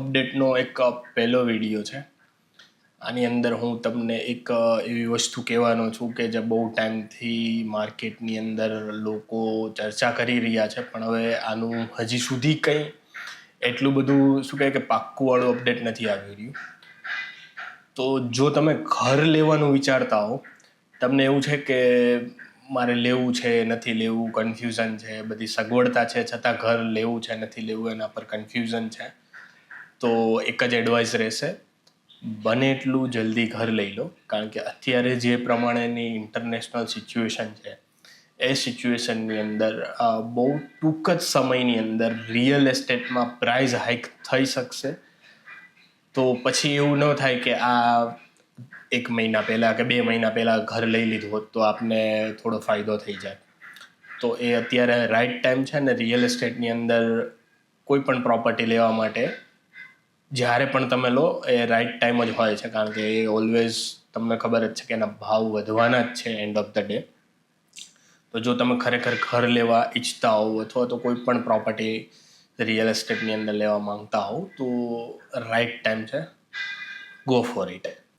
અપડેટનો એક પહેલો વિડીયો છે. આની અંદર હું તમને એક એવી વસ્તુ કહેવાનો છું કે જે બહુ ટાઈમથી માર્કેટની અંદર લોકો ચર્ચા કરી રહ્યા છે, પણ હવે આનું હજી સુધી કંઈ એટલું બધું શું કહે કે પાક્કુંવાળું અપડેટ નથી આવી રહ્યું. તો જો તમે ઘર લેવાનું વિચારતા હો, તમને એવું છે કે મારે લેવું છે નથી લેવું, કન્ફ્યુઝન છે, બધી સગવડતા છે છતાં ઘર લેવું છે નથી લેવું એના પર કન્ફ્યુઝન છે, તો એક જ એડવાઇસ રહેશે, બને એટલું જલ્દી ઘર લઈ લો. કારણ કે અત્યારે જે પ્રમાણેની ઇન્ટરનેશનલ સિચ્યુએશન છે એ સિચ્યુએશનની અંદર બહુ ટૂંક જ સમયની અંદર રિયલ એસ્ટેટમાં પ્રાઇસ હાઇક થઈ શકશે. તો પછી એવું ન થાય કે આ 1 મહિના પહેલાં કે 2 મહિના પહેલાં ઘર લઈ લીધું હોત તો આપને થોડો ફાયદો થઈ જાય. તો એ અત્યારે રાઇટ ટાઈમ છે ને રિયલ એસ્ટેટની અંદર કોઈ પણ પ્રોપર્ટી લેવા માટે જ્યારે પણ તમે લો એ રાઇટ ટાઈમ જ હોય છે, કારણ કે એ ઓલવેઝ તમને ખબર જ છે કે એના ભાવ વધવાના જ છે એન્ડ ઓફ ધ ડે. તો જો તમે ખરેખર ઘર લેવા ઈચ્છતા હોવ અથવા તો કોઈ પણ પ્રોપર્ટી રિયલ એસ્ટેટની અંદર લેવા માંગતા હોવ તો રાઇટ ટાઈમ છે, ગો ફોર ઇટ.